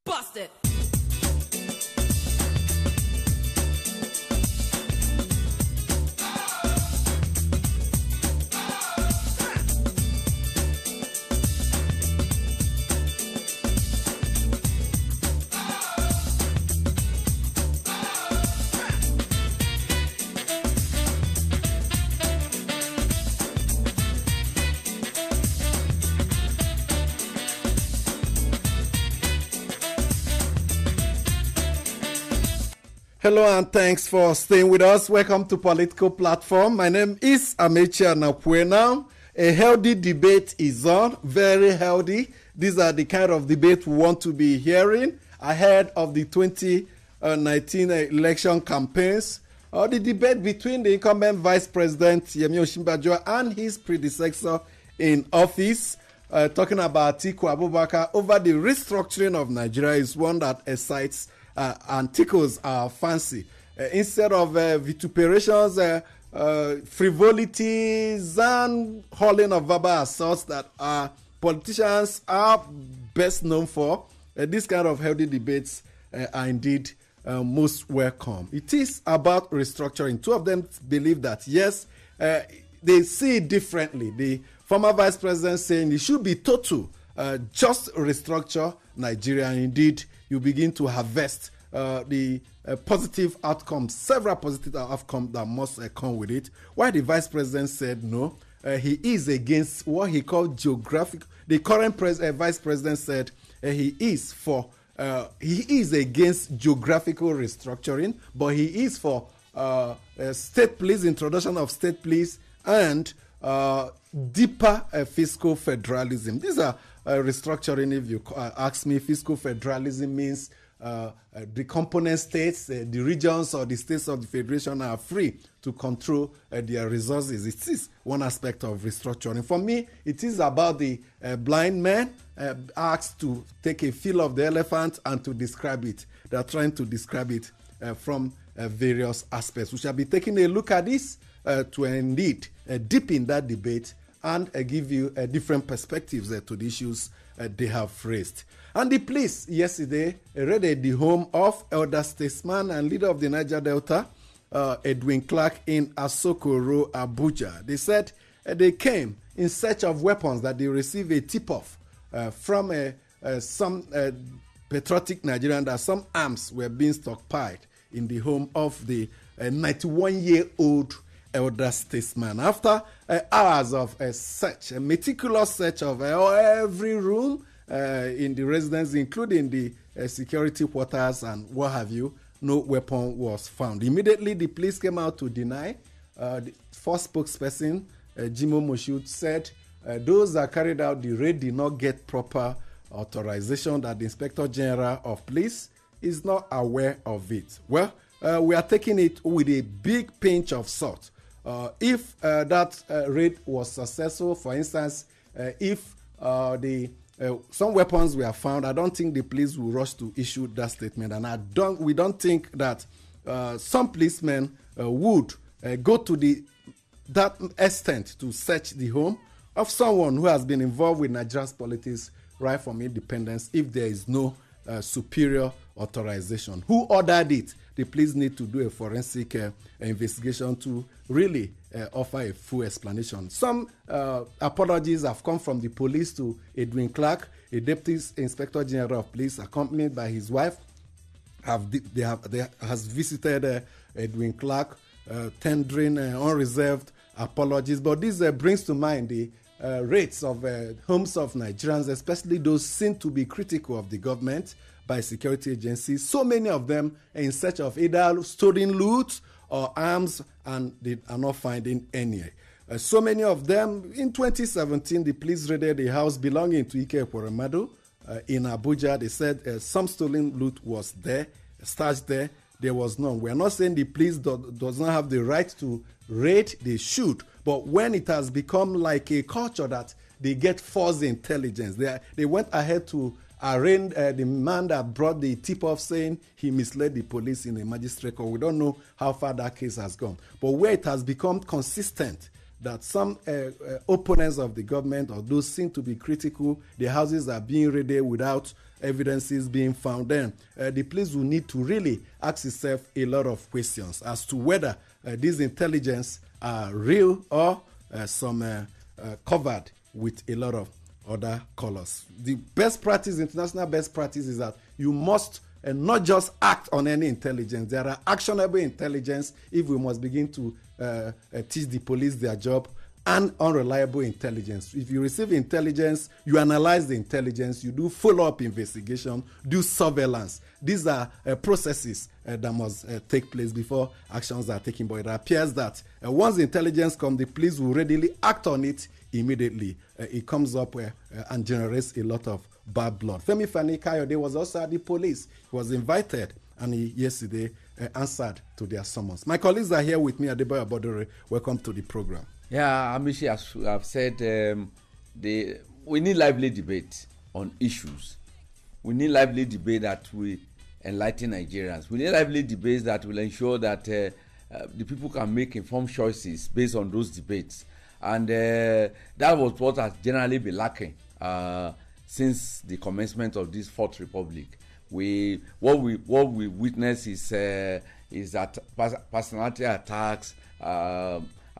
Bust it. Hello and thanks for staying with us. Welcome to Political Platform. My name is Amechi Anapuena. A healthy debate is on, very healthy. These are the kind of debate we want to be hearing ahead of the 2019 election campaigns. The debate between the incumbent Vice President Yemi Osinbajo and his predecessor in office, talking about Atiku Abubakar over the restructuring of Nigeria, is one that excites and tickles our fancy. Instead of vituperations, frivolities, and hauling of verbal assaults that our politicians are best known for, these kind of healthy debates are indeed most welcome. It is about restructuring. Two of them believe that, yes, they see it differently. The former vice president saying it should be total, just restructure Nigeria. Indeed, you begin to harvest the positive outcomes, several positive outcomes that must come with it. While the vice president said no, he is against what he called geographic. The current vice president said he is against geographical restructuring, but he is for state police, introduction of state police, and deeper fiscal federalism. These are restructuring. If you ask me, fiscal federalism means the component states, the regions or the states of the federation are free to control their resources. It is one aspect of restructuring. For me, it is about the blind man asked to take a feel of the elephant and to describe it. They are trying to describe it from various aspects. We shall be taking a look at this to indeed deepen that debate and give you different perspectives to the issues they have raised. And the police yesterday raided the home of elder statesman and leader of the Niger Delta, Edwin Clark, in Asokoro, Abuja. They said they came in search of weapons, that they received a tip-off from some patriotic Nigerian that some arms were being stockpiled in the home of the 91-year-old elder statesman. After hours of search, a meticulous search of every room in the residence, including the security quarters and what have you, no weapon was found. Immediately, the police came out to deny. The first spokesperson, Jimo Moshood, said those that carried out the raid did not get proper authorization, that the Inspector General of Police is not aware of it. Well, we are taking it with a big pinch of salt. If that raid was successful, for instance, if some weapons were found, I don't think the police will rush to issue that statement, and we don't think that some policemen would go to that extent to search the home of someone who has been involved with Nigeria's politics right from independence if there is no superior authorization. Who ordered it? The police need to do a forensic investigation to really offer a full explanation. Some apologies have come from the police to Edwin Clark, a Deputy Inspector General of Police, accompanied by his wife, has visited Edwin Clark, tendering unreserved apologies. But this brings to mind the rates of homes of Nigerians, especially those seen to be critical of the government by security agencies. So many of them are in search of either stolen loot or arms, and they are not finding any. So many of them, in 2017, the police raided a house belonging to Ike Ekweremadu in Abuja. They said some stolen loot was there, stashed there. There was none. We are not saying the police does not have the right to raid. They should. But when it has become like a culture that they get false intelligence, they went ahead to arraigned the man that brought the tip-off saying he misled the police in a magistrate court. We don't know how far that case has gone. But where it has become consistent that some opponents of the government or those seen to be critical, the houses are being raided without evidences being found, then the police will need to really ask itself a lot of questions as to whether these intelligence are real or some covered with a lot of other colors. The best practice, international best practice, is that you must not just act on any intelligence. There are actionable intelligence if we must begin to teach the police their job, and unreliable intelligence. If you receive intelligence, you analyze the intelligence, you do follow-up investigation, do surveillance. These are processes that must take place before actions are taken. But it appears that once the intelligence comes, the police will readily act on it immediately. It comes up and generates a lot of bad blood. Femi Fani Kayode was also at the police. He was invited, and he yesterday answered to their summons. My colleagues are here with me, Adeboye Abodore. Welcome to the program. Yeah, Amishi, as I've said, we need lively debate on issues. We need lively debate that will enlighten Nigerians. We need lively debates that will ensure that the people can make informed choices based on those debates. And that was what has generally been lacking since the commencement of this Fourth Republic. What we witness is that personality attacks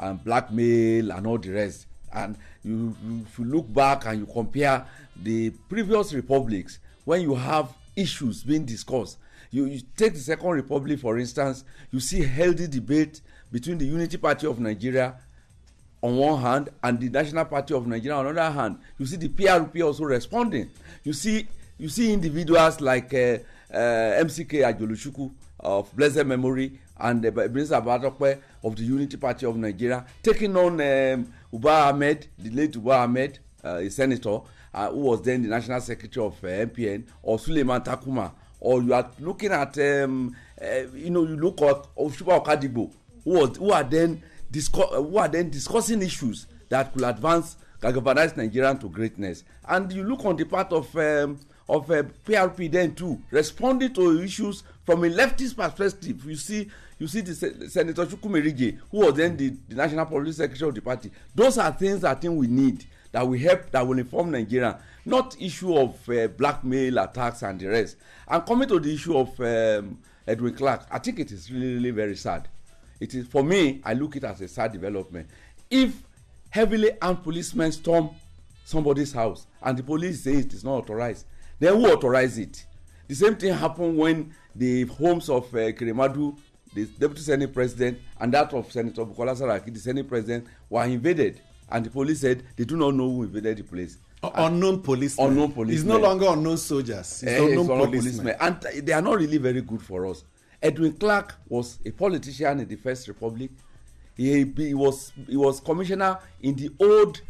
and blackmail and all the rest. And if you look back and you compare the previous republics, when you have issues being discussed, you take the Second Republic, for instance, you see healthy debate between the Unity Party of Nigeria on one hand and the National Party of Nigeria on the other hand. You see the PRP also responding. You see individuals like MCK Ajoluchukwu of blessed memory and Prince Abadokwe of the Unity Party of Nigeria taking on Uba Ahmed, the late Uba Ahmed, a senator who was then the National Secretary of MPN, or Suleiman Takuma, or you are looking at you look at Oshuba Okadigbo, who are then discussing issues that could advance, galvanize Nigeria to greatness. And you look on the part of PRP then too, responding to issues from a leftist perspective. You see the Senator Chukwumerije, who was then the National Police Secretary of the party. Those are things I think we need, that will help, that will inform Nigeria, not issue of blackmail attacks and the rest. And coming to the issue of Edwin Clark, I think it is really, really very sad. It is, for me, I look at it as a sad development. If heavily armed policemen storm somebody's house and the police say it is not authorized, then who authorized it? The same thing happened when the homes of Kiremadu, the Deputy Senate President, and that of Senator Bukola Saraki, the Senate President, were invaded. And the police said they do not know who invaded the place. Unknown policemen. Unknown policemen. It's no longer unknown soldiers. It's unknown policemen. And they are not really very good for us. Edwin Clark was a politician in the First Republic. He was commissioner in the old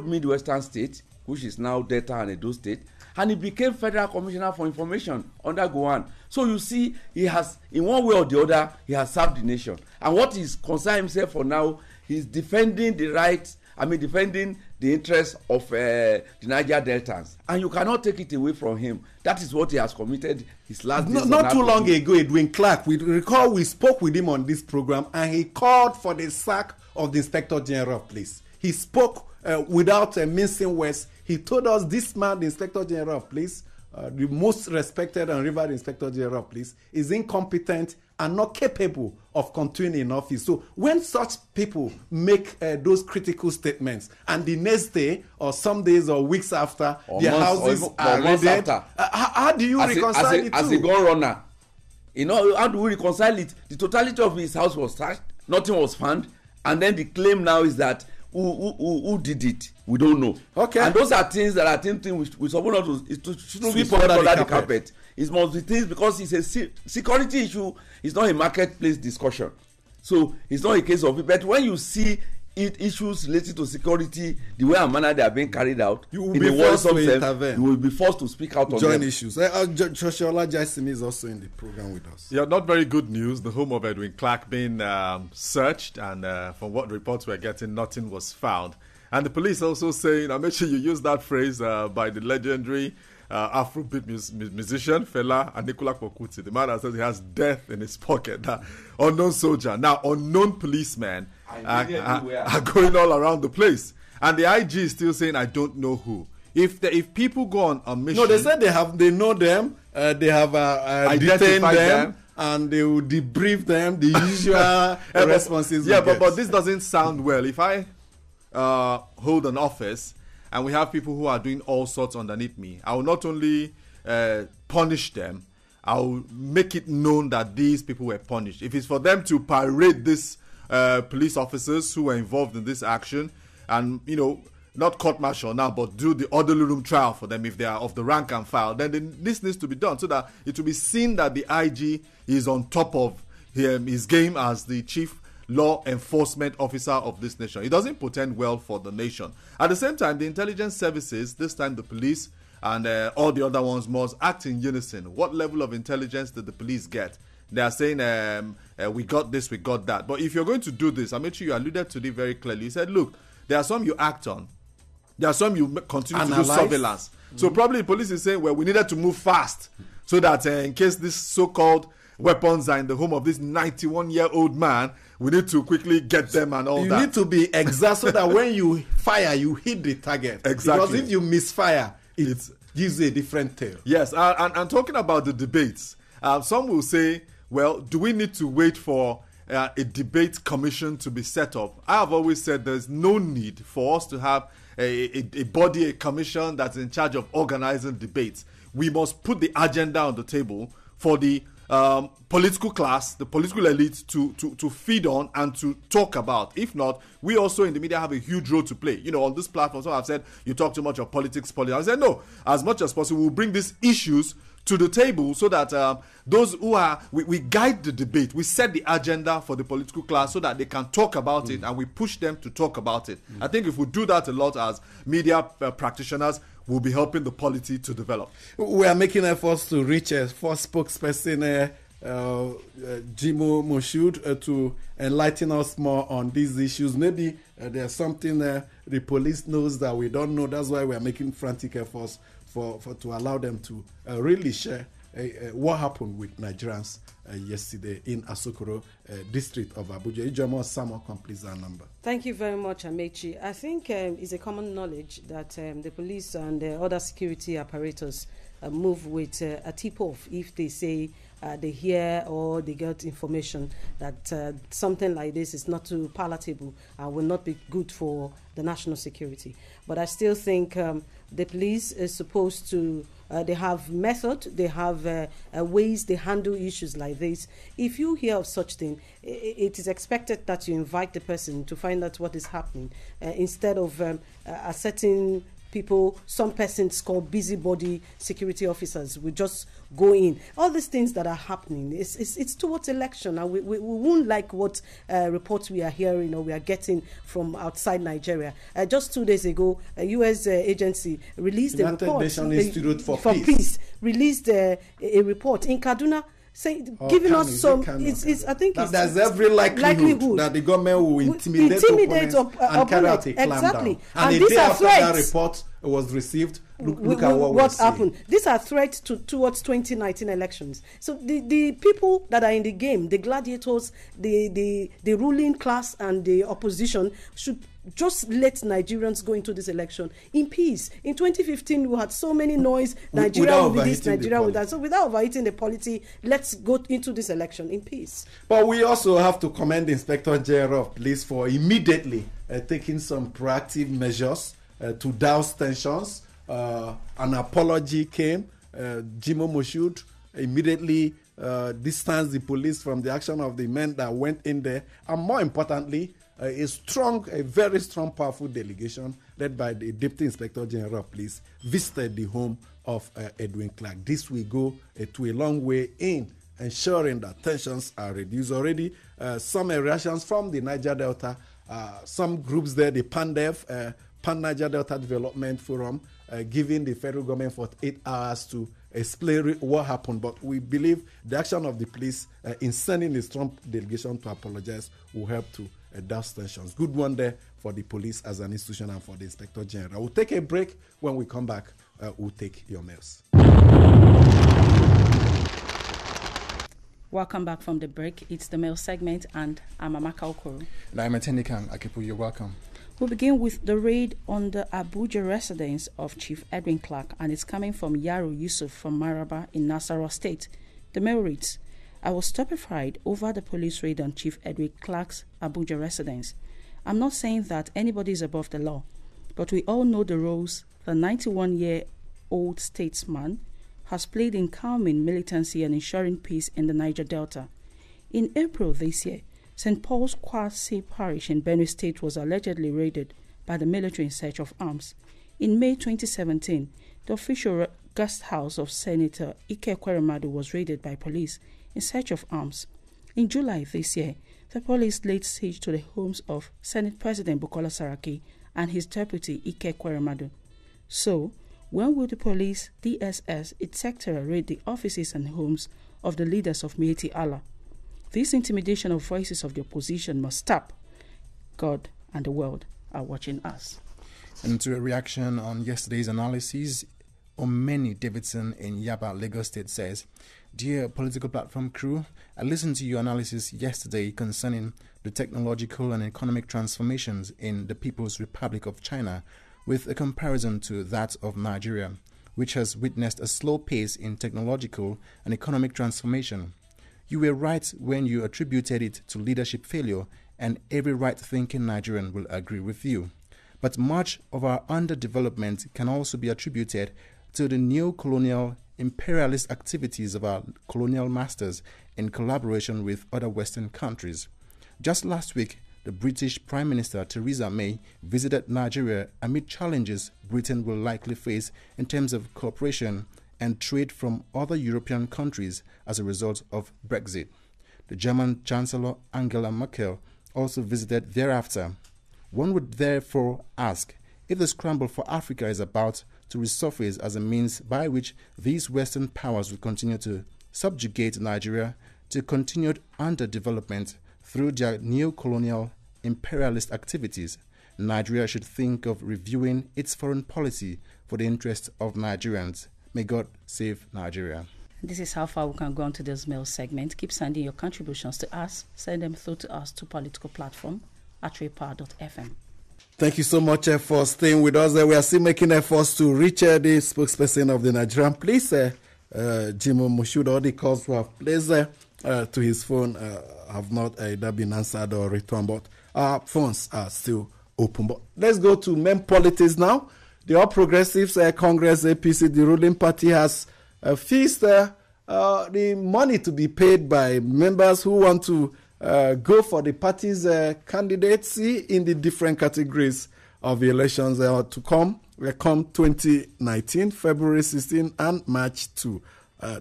Midwestern state, which is now Delta and Edo State, and he became federal commissioner for information under Gowon. So you see, he has, in one way or the other, he has served the nation. And what he's concerned himself for now, he's defending the rights, defending the interests of the Niger Deltans. And you cannot take it away from him. That is what he has committed his last days. Not too long ago, Edwin Clark, we recall we spoke with him on this program, and he called for the sack of the Inspector General of Police. He spoke without mincing words. He told us this man, the Inspector General of Police, the most respected and revered Inspector General of Police, is incompetent and not capable of continuing in office. So when such people make those critical statements, and the next day or some days or weeks after, or their houses are raided, how do you reconcile it? As a gun runner, how do we reconcile it? The totality of his house was searched, nothing was found, and then the claim now is that who did it? We don't know. Okay. And those are things that I think we supposed not to shouldn't be put under the carpet. It must be things, because it's a security issue. It's not a marketplace discussion. So it's not a case of it. But when you see issues related to security, the way and manner they are being carried out, you will be forced to intervene. You will be forced to speak out on joint them. Issues. Joshola Jaisimi is also in the program with us. Yeah, not very good news. The home of Edwin Clark being searched, and from what reports we're getting, nothing was found. And the police also saying, make sure you use that phrase by the legendary Afrobeat musician Fela Anikulapo Kuti. The man that says he has death in his pocket. Unknown soldier. Now, unknown policemen are going all around the place. And the IG is still saying, I don't know who. if people go on a mission, no, they said they know them, they have detained them, and they will debrief them, the usual responses. Yeah, but this doesn't sound well. If I hold an office and we have people who are doing all sorts underneath me, I will not only punish them, I will make it known that these people were punished. If it's for them to parade these police officers who were involved in this action, and not court martial now, but do the orderly room trial for them if they are of the rank and file, then this needs to be done so that it will be seen that the IG is on top of his game as the chief law enforcement officer of this nation. It doesn't portend well for the nation. At the same time, the intelligence services, this time the police and all the other ones, must act in unison. What level of intelligence did the police get? They are saying, we got this, we got that. But if you're going to do this, I'm sure you alluded to it very clearly. You said, look, there are some you act on. There are some you continue to do surveillance. So probably the police is saying, well, we needed to move fast so that in case this so-called weapons are in the home of this 91-year-old man, we need to quickly get them and all that. You need to be exact so that when you fire, you hit the target. Exactly. Because if you misfire, it gives you a different tale. Yes, and talking about the debates, some will say, well, do we need to wait for a debate commission to be set up? I have always said there's no need for us to have a body, a commission that's in charge of organizing debates. We must put the agenda on the table for the political class, the political elite to feed on and to talk about. If not, we also in the media have a huge role to play. On this platform, so I've said you talk too much of politics. I said no, as much as possible, we'll bring these issues to the table so that those who are, we guide the debate, we set the agenda for the political class so that they can talk about it, and we push them to talk about it. I think if we do that a lot as media practitioners, we'll be helping the polity to develop. We are making efforts to reach a first spokesperson, Jimo Moshood, to enlighten us more on these issues. Maybe there's something the police knows that we don't know. That's why we are making frantic efforts to allow them to really share what happened with Nigerians yesterday in Asokoro district of Abuja. Ijoma Samo completes our number. Thank you very much, Amechi. I think it's a common knowledge that the police and other security apparatus move with a tip-off if they say they hear or they get information that something like this is not too palatable and will not be good for the national security. But I still think the police is supposed to, they have method, they have ways they handle issues like this. If you hear of such thing, it is expected that you invite the person to find out what is happening instead of asserting people. Some persons called busybody security officers will just go in. All these things that are happening, it's towards election, and we won't like what reports we are hearing or we are getting from outside Nigeria. Just 2 days ago, a U.S. agency released a report. Nations Institute for Peace released a report in Kaduna, giving us some. I think there's every likelihood that the government will intimidate opponents and carry out a clampdown. And the day after that report was received, look at what happened. These are threats towards 2019 elections. So the people that are in the game, the gladiators, the ruling class and the opposition should just let Nigerians go into this election in peace. In 2015, we had so many noise. Nigeria will be this, Nigeria will that. So without overeating the polity, let's go into this election in peace. But we also have to commend the Inspector General of Police for immediately taking some proactive measures to douse tensions. An apology came. Jimo Moshood immediately distanced the police from the action of the men that went in there. And more importantly, a very strong, powerful delegation led by the Deputy Inspector General of Police visited the home of Edwin Clark. This will go to a long way in ensuring that tensions are reduced. Already, some reactions from the Niger Delta, some groups there, the PANDEF, Pan-Niger Delta Development Forum, giving the federal government 48 hours to explain what happened. But we believe the action of the police in sending a strong delegation to apologize will help to douse tensions. Good one there for the police as an institution and for the Inspector General. We'll take a break. When we come back, we'll take your mails. Welcome back from the break. It's the mail segment, and I'm Amaka Okoro. And I'm Atenikan Akipu. You're welcome. We'll begin with the raid on the Abuja residence of Chief Edwin Clark, and it's coming from Yaro Yusuf from Maraba in Nasarawa State. The mail reads, I was stupefied over the police raid on Chief Edwin Clark's Abuja residence. I'm not saying that anybody is above the law, but we all know the roles the 91-year-old statesman has played in calming militancy and ensuring peace in the Niger Delta. In April this year, St. Paul's Kwasi Parish in Benue State was allegedly raided by the military in search of arms. In May 2017, the official guest house of Senator Ike Ekweremadu was raided by police in search of arms. In July this year, the police laid siege to the homes of Senate President Bukola Saraki and his deputy Ike Ekweremadu. So, when will the police, DSS, etc. raid the offices and homes of the leaders of Miyetti Allah? This intimidation of voices of the opposition must stop. God and the world are watching us. And to a reaction on yesterday's analysis, Omeni Davidson in Yaba, Lagos State says, Dear Political Platform crew, I listened to your analysis yesterday concerning the technological and economic transformations in the People's Republic of China with a comparison to that of Nigeria, which has witnessed a slow pace in technological and economic transformation. You were right when you attributed it to leadership failure, and every right-thinking Nigerian will agree with you. But much of our underdevelopment can also be attributed to the neo-colonial imperialist activities of our colonial masters in collaboration with other Western countries. Just last week, the British Prime Minister Theresa May visited Nigeria amid challenges Britain will likely face in terms of cooperation and trade from other European countries as a result of Brexit. The German Chancellor Angela Merkel also visited thereafter. One would therefore ask if the scramble for Africa is about to resurface as a means by which these Western powers will continue to subjugate Nigeria to continued underdevelopment through their neo-colonial imperialist activities. Nigeria should think of reviewing its foreign policy for the interest of Nigerians. May God save Nigeria. This is how far we can go on to this mail segment. Keep sending your contributions to us. Send them through to us to Political Platform at raypower.fm. Thank you so much for staying with us. We are still making efforts to reach the spokesperson of the Nigerian police, Jimo Moshood. All the calls we have placed to his phone have not either been answered or returned, but our phones are still open. But let's go to main politics now. The All Progressives Congress, APC, the ruling party, has fixed the money to be paid by members who want to go for the party's candidacy in the different categories of the elections to come 2019, February 16 and March 2.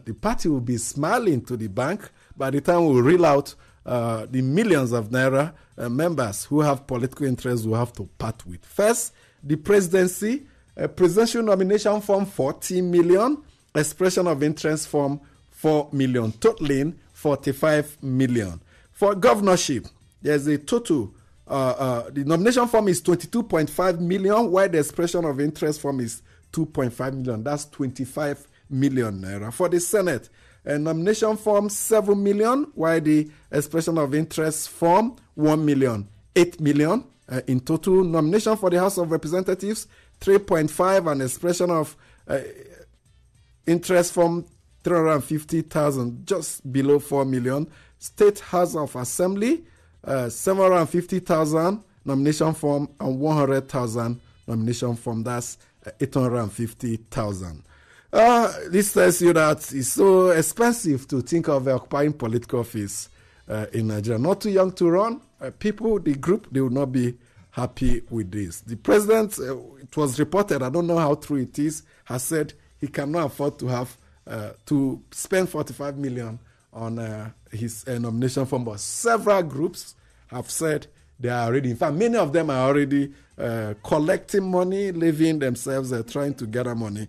The party will be smiling to the bank by the time we reel out the millions of naira members who have political interests will have to part with. First, the presidency, a presidential nomination form 40 million, expression of interest form 4 million, totaling 45 million. For governorship, there's a total, the nomination form is 22.5 million, while the expression of interest form is 2.5 million. That's 25 million naira. For the Senate, a nomination form 7 million, while the expression of interest form 1 million, 8 million. In total, nomination for the House of Representatives 3.5, and expression of interest from 350,000, just below 4 million. State House of Assembly 750,000 nomination form and 100,000 nomination form. That's 850,000. This tells you that it's so expensive to think of occupying political office in Nigeria. Not too young to run. People, the group, they will not be happy with this. The president, it was reported, I don't know how true it is, has said he cannot afford to have to spend 45 million on his nomination form. But several groups have said they are already, in fact, many of them are already collecting money, leaving themselves trying to gather money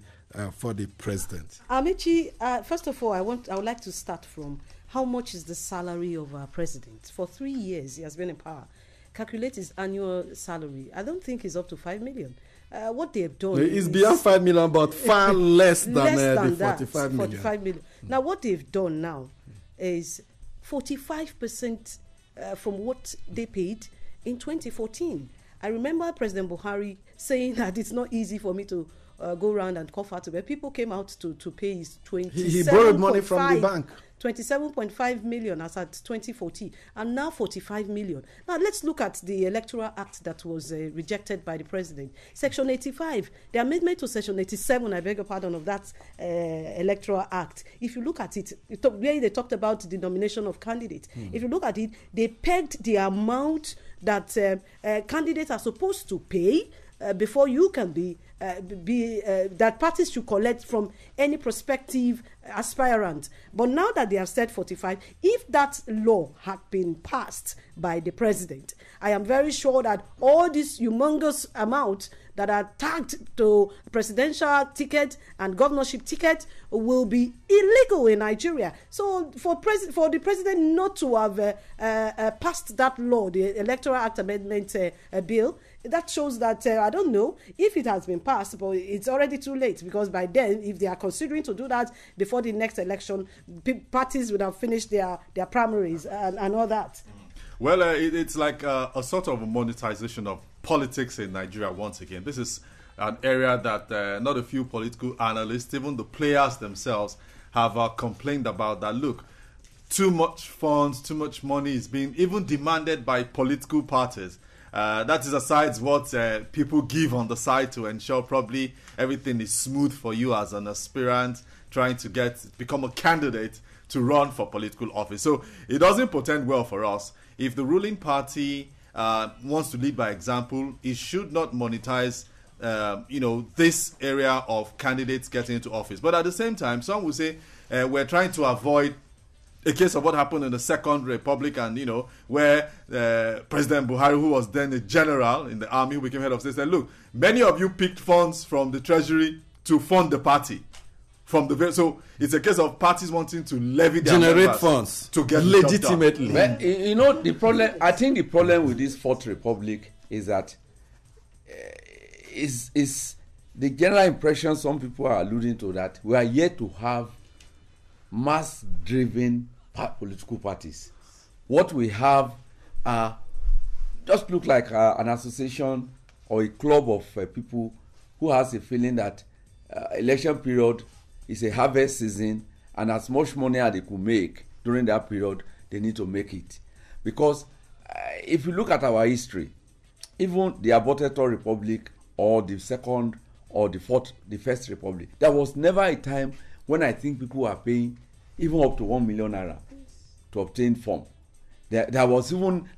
for the president. Amechi, first of all, I would like to start from how much is the salary of our president? For 3 years, he has been in power. Calculate his annual salary. I don't think it's up to 5 million. What they have done is beyond 5 million, but far less than the 45 million. 45 million. Now, what they've done now is 45% from what they paid in 2014. I remember President Buhari saying that it's not easy for me to go around and cough out, but people came out to pay his 27. He borrowed money from the bank. 27.5 million as at 2014, and now 45 million. Now let's look at the Electoral Act that was rejected by the president. Section 85, the amendment to Section 87, I beg your pardon, of that Electoral Act. If you look at it, where they talked about the nomination of candidates. If you look at it, they pegged the amount that candidates are supposed to pay before you can be that parties should collect from any prospective aspirant. But now that they have said 45, if that law had been passed by the president, I am very sure that all this humongous amount that are tagged to presidential ticket and governorship ticket will be illegal in Nigeria. So for the president not to have passed that law, the Electoral Act Amendment bill, that shows that, I don't know if it has been passed, but it's already too late, because by then, if they are considering to do that before the next election, parties would have finished their primaries and all that. Well, it's like a sort of a monetization of politics in Nigeria once again. This is an area that not a few political analysts, even the players themselves, have complained about, that, look, too much funds, too much money is being even demanded by political parties. That is aside what people give on the side to ensure probably everything is smooth for you as an aspirant trying to become a candidate to run for political office. So it doesn't portend well for us. If the ruling party wants to lead by example, it should not monetize this area of candidates getting into office. But at the same time, some will say we're trying to avoid a case of what happened in the Second Republic, and where President Buhari, who was then a general in the army, who became head of state, said, look, many of you picked funds from the treasury to fund the party. So it's a case of parties wanting to levy their generate funds to get legitimately. But the problem, I think the problem with this Fourth Republic is that is the general impression some people are alluding to, that we are yet to have mass-driven political parties. What we have just look like an association or a club of people who has a feeling that election period is a harvest season, and as much money as they could make during that period, they need to make it. Because if you look at our history, even the aborted Third Republic or the Second or the First Republic, there was never a time when I think people were paying even up to 1 million naira to obtain form. There was even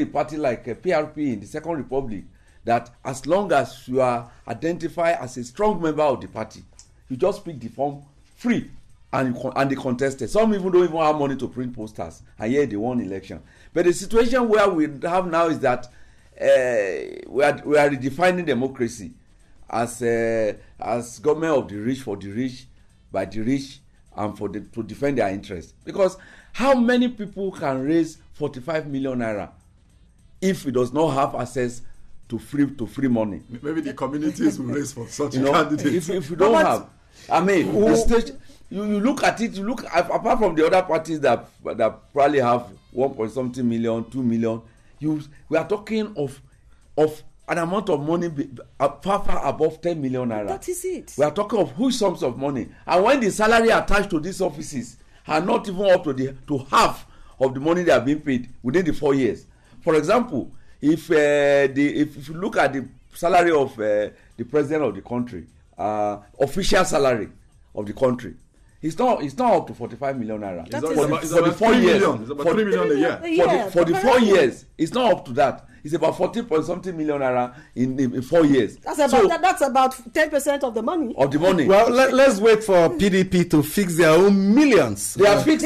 a party like PRP in the Second Republic that, as long as you are identified as a strong member of the party, you just pick the form free and they contested. Some even don't even have money to print posters, and yet they won election. But the situation where we have now is that we are redefining democracy as government of the rich, for the rich, by the rich, and to defend their interests. Because how many people can raise 45 million naira if it does not have access to free money? Maybe the communities will raise for such a candidate. If you don't have, I mean, you look at it. You look apart from the other parties that probably have 1.something million, 2 million. We are talking of an amount of money far above 10 million naira. That is it. We are talking of huge sums of money, and when the salary attached to these offices are not even up to half of the money they are being paid within the 4 years. For example, if you look at the salary of the president of the country, official salary of the country, it's not up to 45 million naira. For the 4 years, it's about 3 million a year. For the 4 years, it's not up to that. It's about 40.something million naira in 4 years. That's about 10% of the money. Well, let's wait for PDP to fix their own millions. They have fixed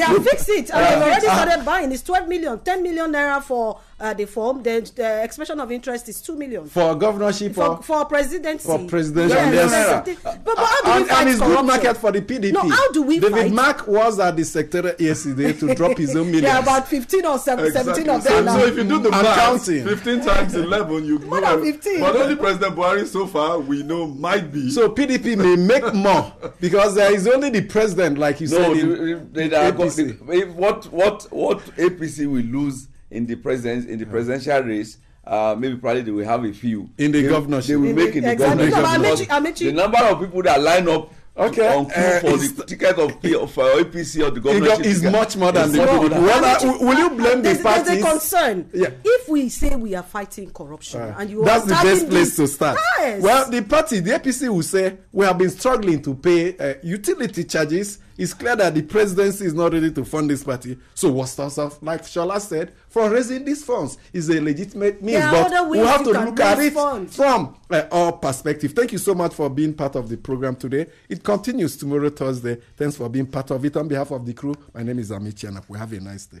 it, and they've already started buying. It's 12 million, 10 million naira for the form. The expression of interest is 2 million for governorship, for presidency. For presidential, yes. But how do we fight and it's good market for the PDP. No, how do we David fight? Mark was at the secretariat yesterday to drop his own millions. Yeah, about 15 or 17 of them. So if you do the math, counting 15 times 11, you more than 15. But only President Buhari so far we know might be. So PDP may make more because there is only the president, like you said. What APC will lose in the presidential race maybe probably they will have a few in the governorship. They will make in the Exactly. governorship. No, The number of people that line up Okay, on queue for the ticket of APC or the governorship is much more than is the much more people. than- Will you blame the parties? There's a concern. Yeah. If we say we are fighting corruption and you that's are the best place to start. Yes. Well, the party, the APC will say, we have been struggling to pay utility charges. It's clear that the presidency is not ready to fund this party. So what starts off, like Shola said, from raising these funds is a legitimate means. There are But other ways we have to you can look at raise it funds. from our perspective. Thank you so much for being part of the program today. It continues tomorrow, Thursday. Thanks for being part of it. On behalf of the crew, my name is Amici, and we have a nice day.